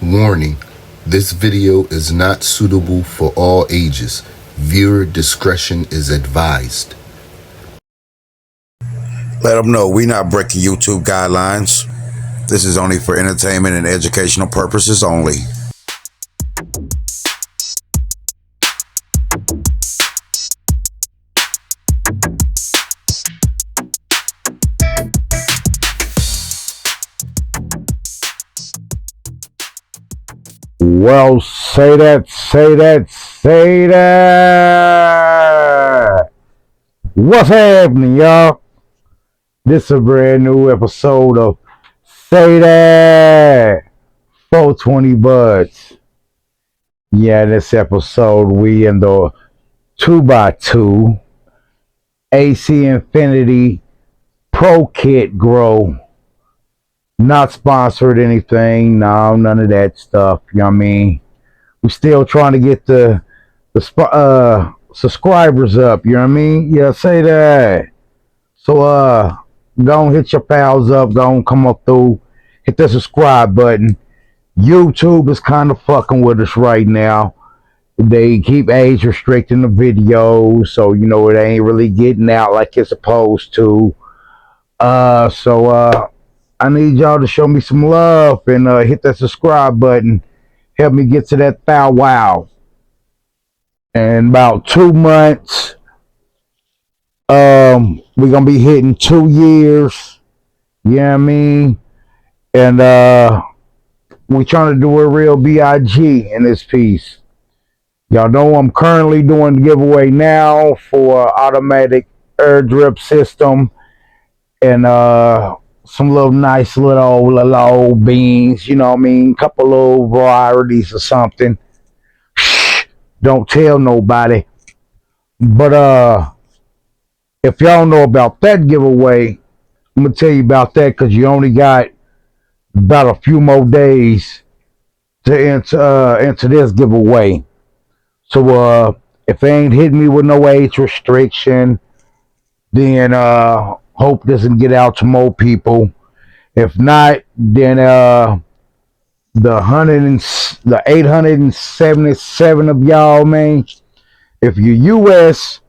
Warning, this video is not suitable for all ages. Viewer discretion is advised. Let them know we not breaking YouTube guidelines. This is only for entertainment and educational purposes only. Well, say that. What's happening, y'all? This is a brand new episode of Say That 420 Buds. Yeah, this episode we in the 2x2 AC Infinity Pro Kit Grow. Not sponsored anything, no, none of that stuff. You know what I mean? We still trying to get the subscribers up. You know what I mean? Yeah, say that. So go and hit your pals up. Go and come up through. Hit the subscribe button. YouTube is kind of fucking with us right now. They keep age restricting the videos, so you know it ain't really getting out like it's supposed to. I need y'all to show me some love and hit that subscribe button. Help me get to that wow. In about 2 months, we're gonna be hitting 2 years. You know what I mean? And we're trying to do a real BIG in this piece. Y'all know I'm currently doing the giveaway now for automatic air drip system and some little nice little old beans, you know what I mean? Couple little varieties or something. Shh, don't tell nobody. But if y'all know about that giveaway, I'm gonna tell you about that because you only got about a few more days to enter this giveaway. So if they ain't hitting me with no age restriction, then hope doesn't get out to more people. If not, then the 877 of y'all, man, if you're US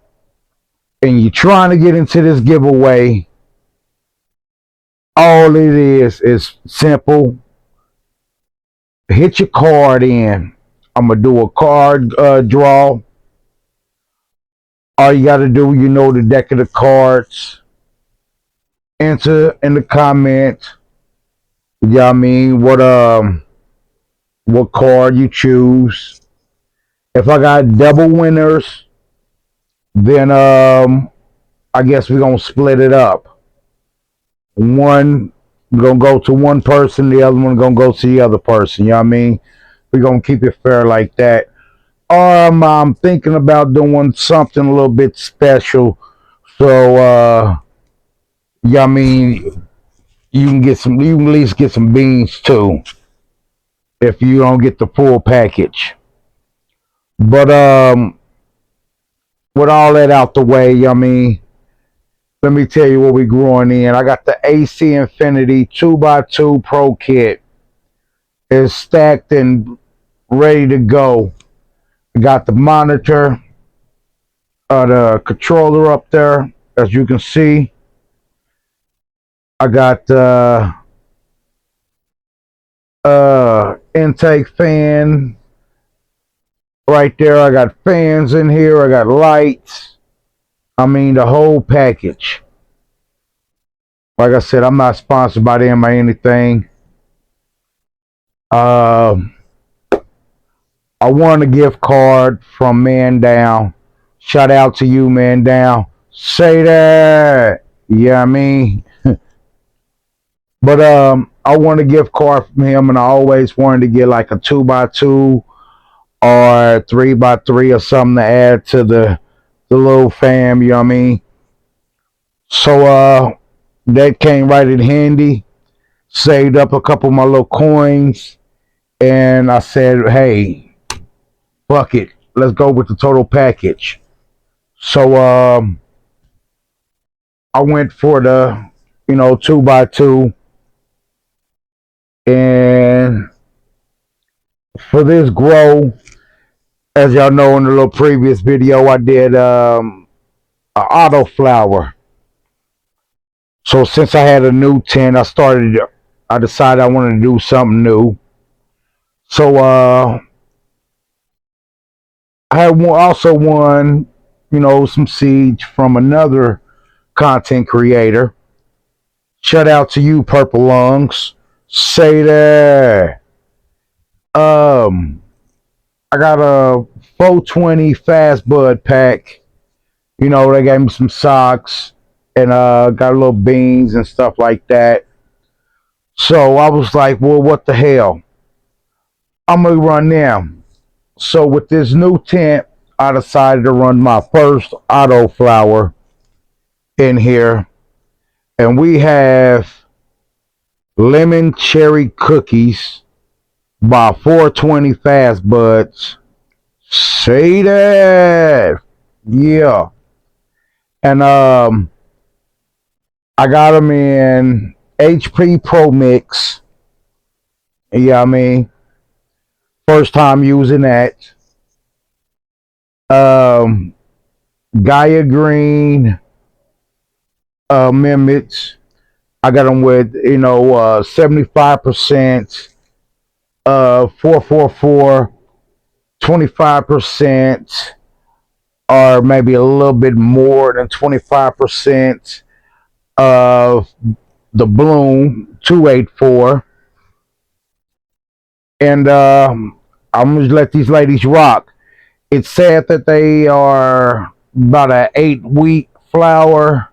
and you're trying to get into this giveaway, all it is simple. Hit your card in. I'm gonna do a card draw. All you gotta do, you know, the deck of the cards. Enter in the comments. You know what I mean? What card you choose. If I got double winners, then I guess we're gonna split it up. One gonna go to one person, the other one gonna go to the other person. You know what I mean? We're gonna keep it fair like that. I'm thinking about doing something a little bit special. So yeah, I mean, you can at least get some beans too if you don't get the full package. But with all that out the way, I mean, let me tell you what we growing in. I got the AC Infinity 2x2 Pro Kit. It's stacked and ready to go. I got the monitor, the controller up there, as you can see. I got the intake fan right there. I got fans in here. I got lights. I mean, the whole package. Like I said, I'm not sponsored by them or anything. I won a gift card from Man Down. Shout out to you, Man Down. Say that. Yeah, I mean. But I won a gift card from him, and I always wanted to get like a 2x2 or 3x3 or something to add to the little fam. You know what I mean? So that came right in handy. Saved up a couple of my little coins, and I said, "Hey, fuck it, let's go with the total package." So I went for the 2x2, and for this grow, as y'all know in the little previous video, I did an autoflower. So since I had a new tent, I decided I wanted to do something new. So I had also won, some seeds from another content creator. Shout out to you, Purple Lungs. Say that. I got a 420 fast bud pack. They gave me some socks and got a little beans and stuff like that. So I was like, well, what the hell? I'm gonna run them. So with this new tent, I decided to run my first autoflower in here, and we have lemon cherry cookies by 420 fast buds. Say that. Yeah. And I got them in HP Pro Mix. Yeah, I mean, first time using that. Um, Gaia Green Amendments. I got them with 75% 444, 25%, or maybe a little bit more than 25% of the Bloom 284. And I'm gonna let these ladies rock. It's said that they are about an 8-week flower.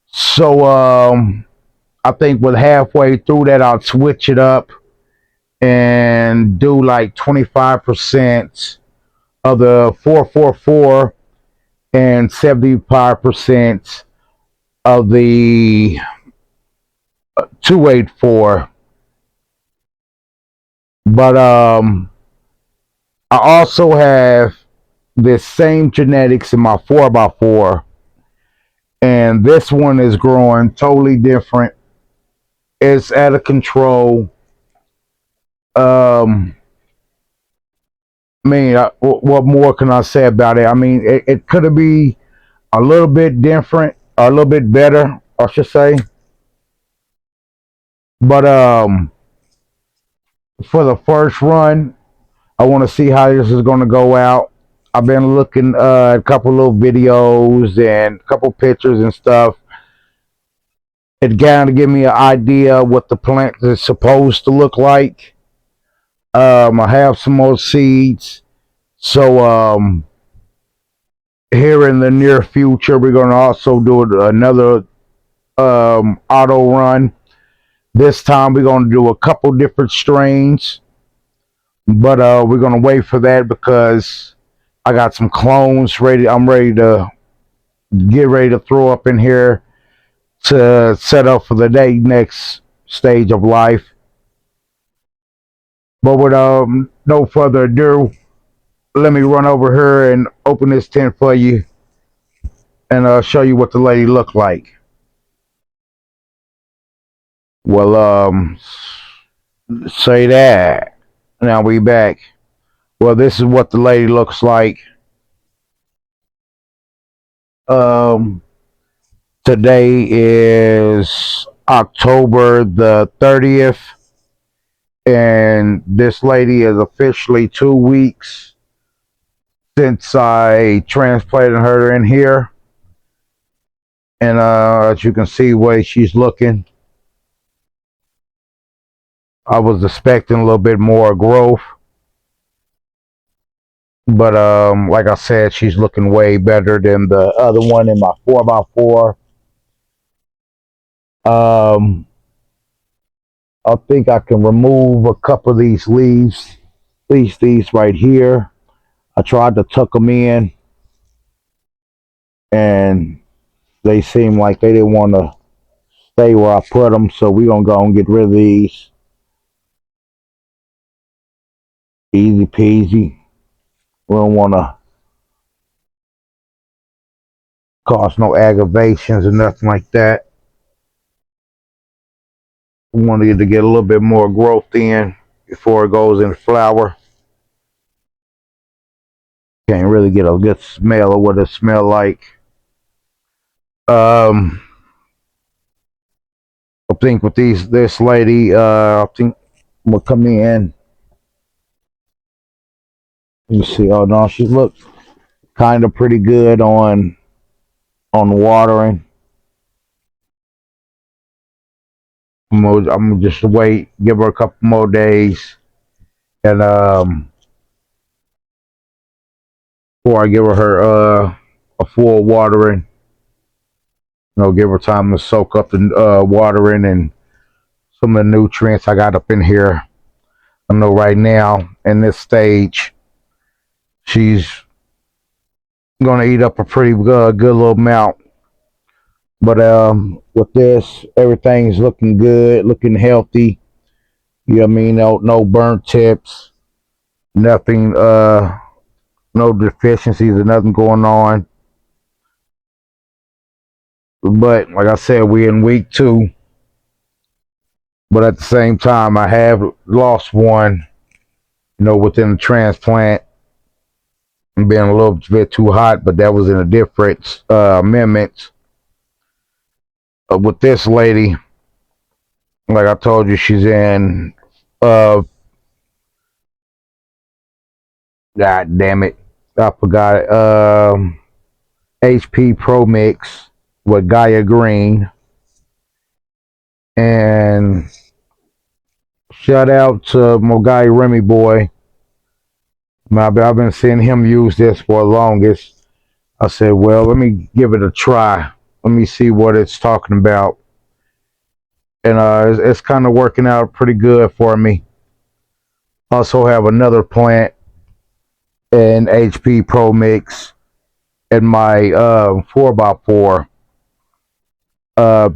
So I think with halfway through that, I'll switch it up and do like 25% of the 444 and 75% of the 284. But I also have this same genetics in my 4x4, and this one is growing totally different. It's out of control. Um, what more can I say about it? I mean, it could be a little bit different, or a little bit better, I should say. But for the first run, I want to see how this is going to go out. I've been looking at a couple little videos and a couple pictures and stuff. It kind of give me an idea what the plant is supposed to look like. I have some more seeds. So here in the near future, we're going to also do another auto run. This time we're going to do a couple different strains, but we're going to wait for that because I got some clones ready. I'm ready to get ready to throw up in here to set up for the next stage of life. But with no further ado, let me run over here and open this tent for you and show you what the lady looked like. Well, say that. Now we back. Well, this is what the lady looks like. Um, Today is October the 30th, and this lady is officially 2 weeks since I transplanted her in here. And as you can see, the way she's looking, I was expecting a little bit more growth, but like I said, she's looking way better than the other one in my 4x4. I think I can remove a couple of these leaves, at least these right here. I tried to tuck them in, and they seem like they didn't want to stay where I put them, so we're going to go and get rid of these. Easy peasy. We don't want to cause no aggravations or nothing like that. We want to get a little bit more growth in before it goes in flower. Can't really get a good smell of what it smell like. Um, I think with this lady, I think will come in. You see, oh no, she looked kind of pretty good on watering. I'm gonna just wait, give her a couple more days, and before I give her a full watering, give her time to soak up the watering and some of the nutrients I got up in here. I know right now in this stage, she's gonna eat up a pretty good little amount. But with this, everything's looking good, looking healthy. You know what I mean? No burnt tips, nothing, no deficiencies or nothing going on. But like I said, we're in week 2. But at the same time, I have lost one, within the transplant and being a little bit too hot, but that was in a different amendment. With this lady, like I told you, she's in, God damn it, I forgot it, HP Pro Mix with Gaia Green. And shout out to my guy Remy Boy. I've been seeing him use this for the longest. I said, well, let me give it a try. Let me see what it's talking about. And it's kind of working out pretty good for me. Also have another plant in HP Pro Mix in my 4x4.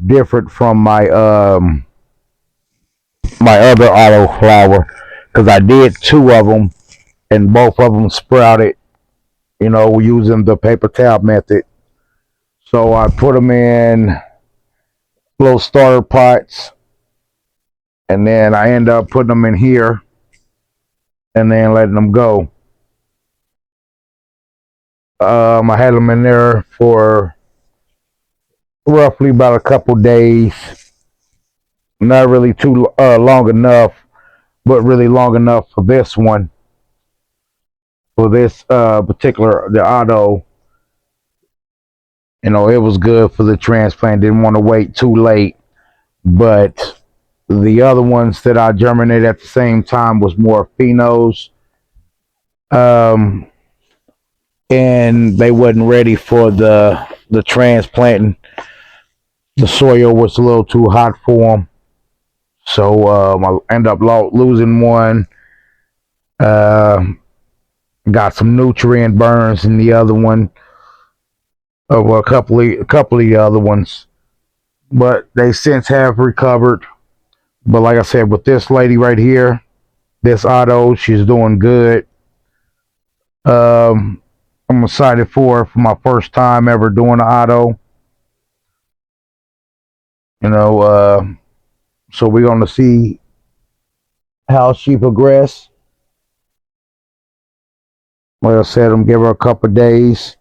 Different from my other autoflower, because I did 2 of them and both of them sprouted, using the paper towel method. So I put them in little starter pots, and then I end up putting them in here and then letting them go. I had them in there for roughly about a couple days. Not really too long enough, but really long enough for this one. For this particular, the auto, it was good for the transplant. Didn't want to wait too late. But the other ones that I germinated at the same time was more phenos. Um, and they wasn't ready for the transplanting. The soil was a little too hot for them. So I ended up losing one. Uh, got some nutrient burns in the other one. Well, a couple of the other ones, but they since have recovered. But like I said, with this lady right here, this auto, she's doing good. I'm excited for my first time ever doing an auto. You know, so we're gonna see how she progress. Like I said, I'm gonna give her a couple of days,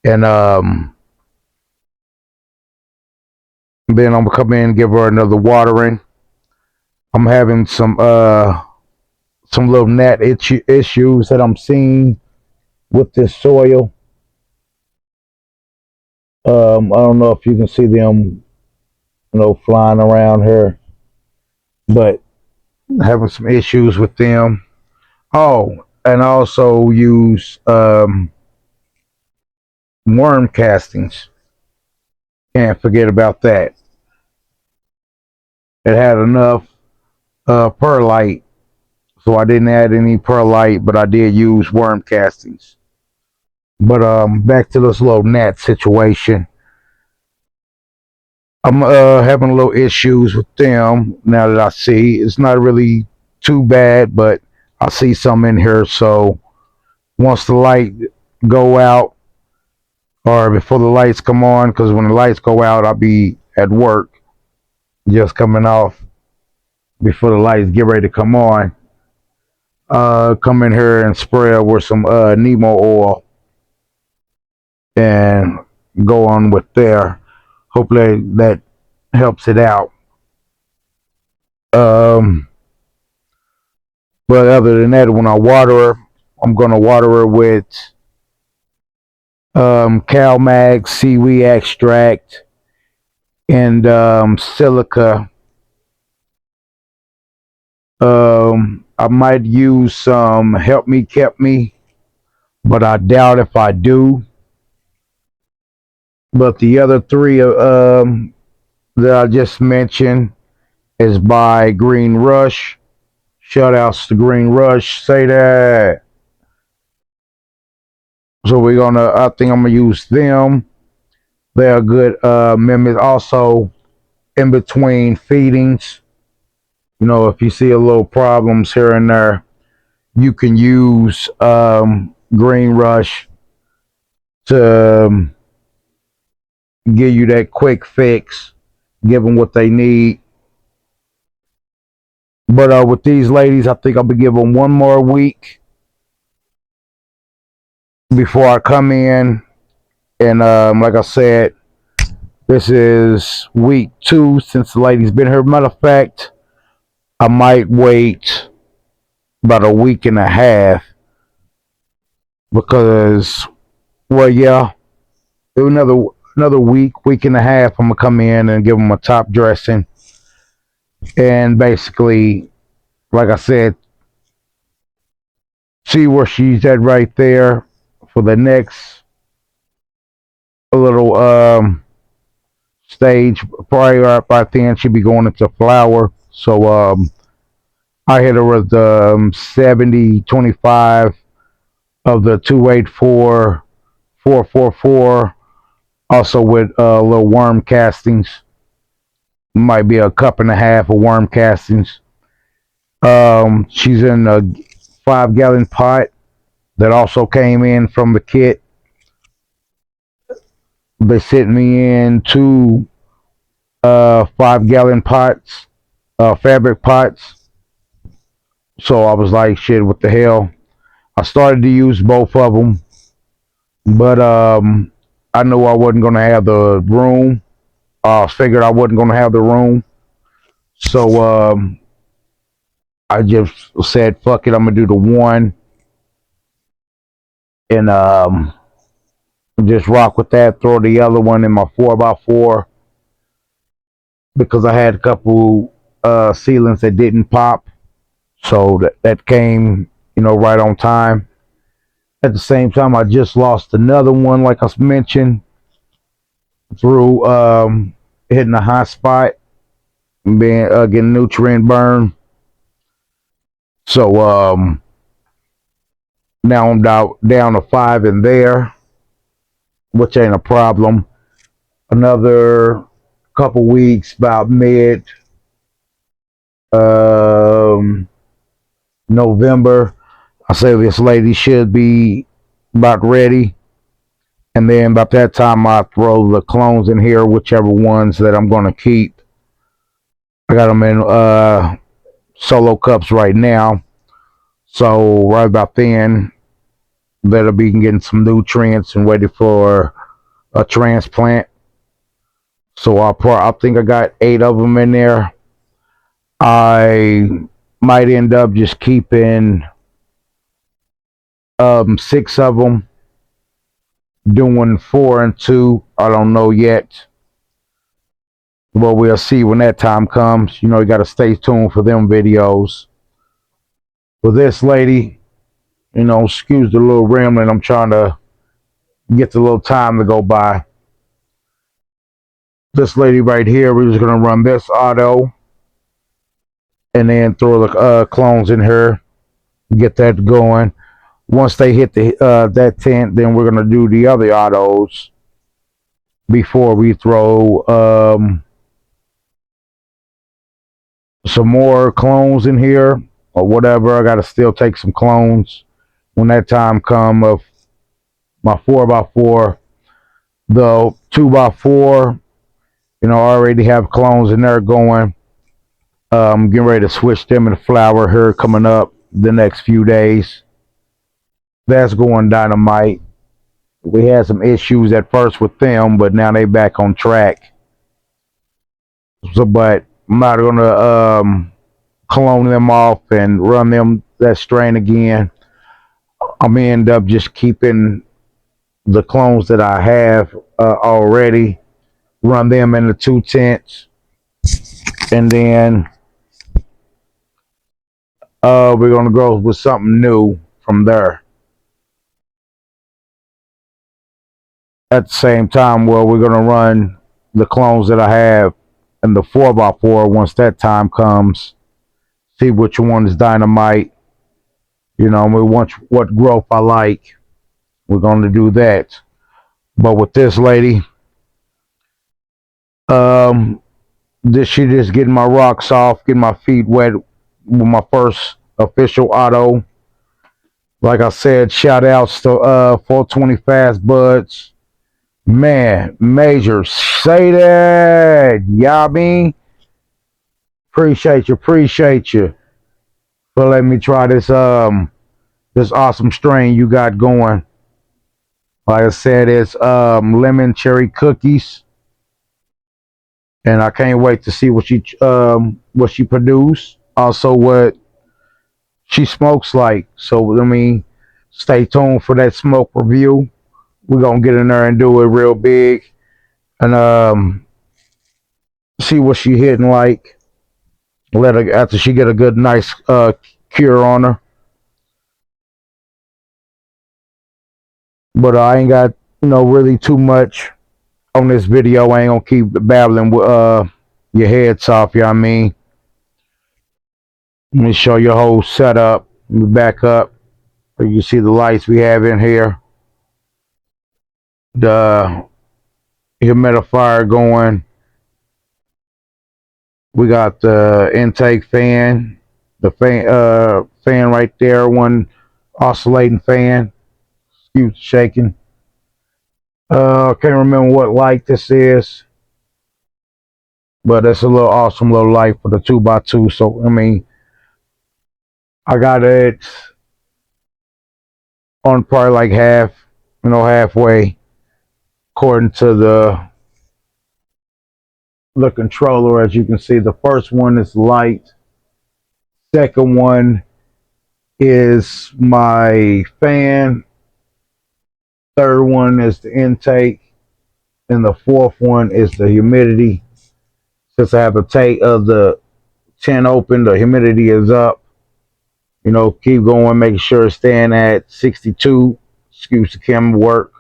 and then I'm gonna come in and give her another watering. I'm having some little gnat issues that I'm seeing with this soil. I don't know if you can see them, flying around here, but having some issues with them. Oh, and I also use worm castings. Can't forget about that. It had enough perlite, so I didn't add any perlite, but I did use worm castings. But back to this little gnat situation. I'm having a little issues with them now that I see. It's not really too bad, but I see some in here. So once the light go out, or before the lights come on, because when the lights go out, I'll be at work, just coming off before the lights get ready to come on. come in here and spray it with some Nemo oil and go on with there. Hopefully that helps it out. But other than that, when I water her, I'm gonna water her with CalMag seaweed extract and silica. I might use some Help Me Kept Me, but I doubt if I do. But the other three that I just mentioned is by Green Rush. Shout outs to Green Rush. Say that. So I think I'm gonna use them. They're good members. Also, in between feedings, if you see a little problems here and there, you can use Green Rush to give you that quick fix, give them what they need. But with these ladies, I think I'll be giving one more week before I come in. And like I said, this is week 2 since the lady's been here. Matter of fact, I might wait about a week and a half because, well, yeah, another week and a half. I'm gonna come in and give them a top dressing, and basically, like I said, see where she's at right there for the next little stage. Probably right then she'll be going into flower. So I hit her with 70-25 of the 284 444. Also with little worm castings. Might be a cup and a half of worm castings. She's in a 5-gallon pot that also came in from the kit. They sent me in 2 5-gallon pots, fabric pots. So I was like, shit, what the hell? I started to use both of them, but I knew I wasn't gonna have the room. Figured I wasn't gonna have the room, so I just said, fuck it, I'm gonna do the one and just rock with that. Throw the other one in my 4x4 because I had a couple ceilings that didn't pop, so that came right on time. At the same time, I just lost another one, like I mentioned, through hitting a hot spot and being getting nutrient burn. So now I'm down to 5 in there, which ain't a problem. Another couple weeks, about mid November, I say this lady should be about ready. And then about that time, I throw the clones in here, whichever ones that I'm going to keep. I got them in solo cups right now. So right about then, that'll be getting some nutrients and waiting for a transplant. So I think I got 8 of them in there. I might end up just keeping 6 of them, doing 4 and 2. I don't know yet. Well, we'll see when that time comes. You got to stay tuned for them videos. For this lady, excuse the little rambling. I'm trying to get the little time to go by. This lady right here, we're just going to run this auto and then throw the clones in her, get that going. Once they hit that tent, then we're going to do the other autos before we throw some more clones in here or whatever. I got to still take some clones when that time come of my 4x4. The 2x4, I already have clones in there going. I'm getting ready to switch them into flower here coming up the next few days. That's going dynamite. We had some issues at first with them, but now they back on track. So, but I'm not gonna clone them off and run them that strain again. I'm gonna end up just keeping the clones that I have already, run them in the 2 tents, and then we're gonna go with something new from there. At the same time, well, we're gonna run the clones that I have in the 4x4 once that time comes. See which one is dynamite. You know, we want what growth I like. We're gonna do that. But with this lady, um, she just getting my rocks off, getting my feet wet with my first official auto. Like I said, shout outs to 420 Fast Buds. Man, Major, say that. Yeah, I mean, appreciate you for letting me try this awesome strain you got going. Like I said, it's lemon cherry cookies, and I can't wait to see what she produce. Also, what she smokes like. So I mean, stay tuned for that smoke review. We're gonna get in there and do it real big, and see what she hitting like. Let her after she get a good nice cure on her. But I ain't got really too much on this video. I ain't gonna keep babbling with your heads off. You know what I mean? Let me show you a whole setup. Let me back up so you see the lights we have in here. The humidifier going. We got the intake fan, the fan right there, one oscillating fan. Excuse shaking. I can't remember what light this is, but it's a little awesome little light for the 2x2. So I mean, I got it on probably like halfway, according to the controller. As you can see, the first one is light. Second one is my fan. Third one is the intake, and the fourth one is the humidity. Since I have the tent open, the humidity is up. Keep going, making sure it's staying at 62. Excuse the camera work.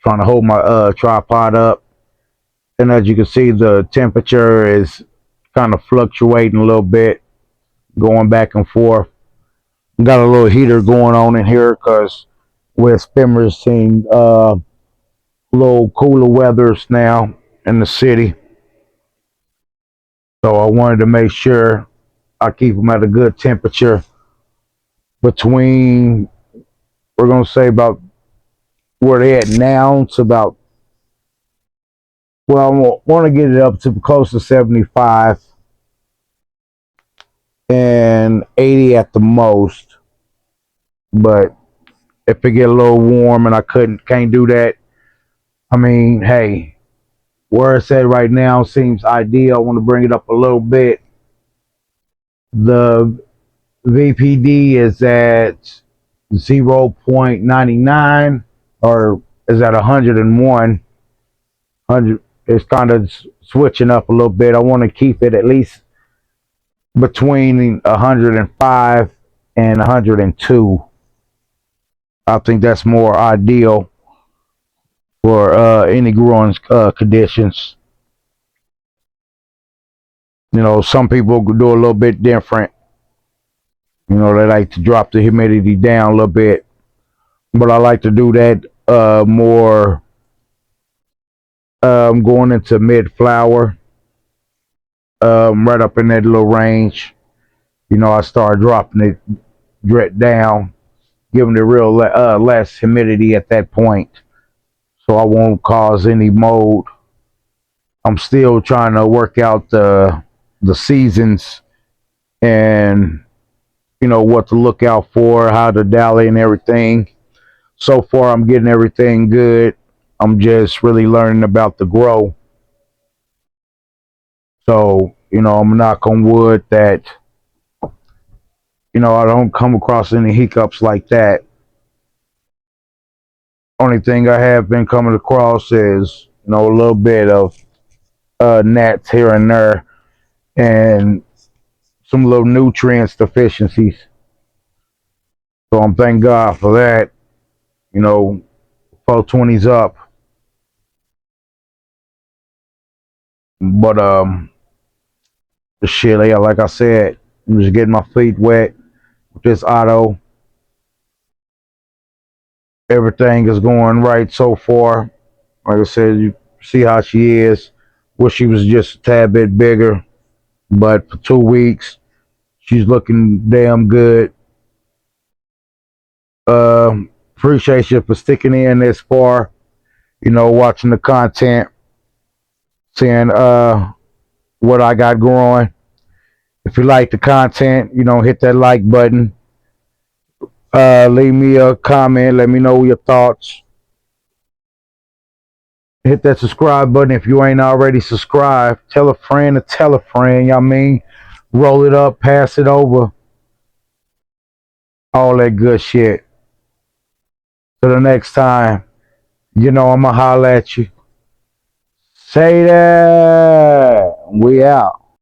Trying to hold my tripod up. And as you can see, the temperature is kind of fluctuating a little bit, going back and forth. Got a little heater going on in here because we're experiencing little cooler weathers now in the city. So I wanted to make sure I keep them at a good temperature between, we're going to say about where they're at now to about, well, I want to get it up to close to 75 and 80 at the most. But if it get a little warm and I can't do that, I mean, hey, where it's at right now seems ideal. I want to bring it up a little bit. The VPD is at 0.99 or is at 101. 100. It's kind of switching up a little bit. I want to keep it at least between 105 and 102. I think that's more ideal for any growing conditions. Some people do a little bit different. They like to drop the humidity down a little bit, but I like to do that more going into mid-flower, right up in that little range. I start dropping it down, giving it real less humidity at that point, so I won't cause any mold. I'm still trying to work out the seasons and what to look out for, how to dally and everything. So far, I'm getting everything good. I'm just really learning about the grow. So, I'm knock on wood that, I don't come across any hiccups like that. Only thing I have been coming across is, a little bit of gnats here and there and some little nutrients deficiencies. So I'm thank God for that. 420's up. But the shit, yeah, like I said, I'm just getting my feet wet with this auto. Everything is going right so far. Like I said, you see how she is. Wish she was just a tad bit bigger. But for 2 weeks, she's looking damn good. Appreciate you for sticking in this far. Watching the content, seeing what I got going. If you like the content, hit that like button. Leave me a comment. Let me know your thoughts. Hit that subscribe button if you ain't already subscribed. Tell a friend to tell a friend. You know what I mean? Roll it up, pass it over. All that good shit. Till the next time, I'ma holler at you. Say that. We out.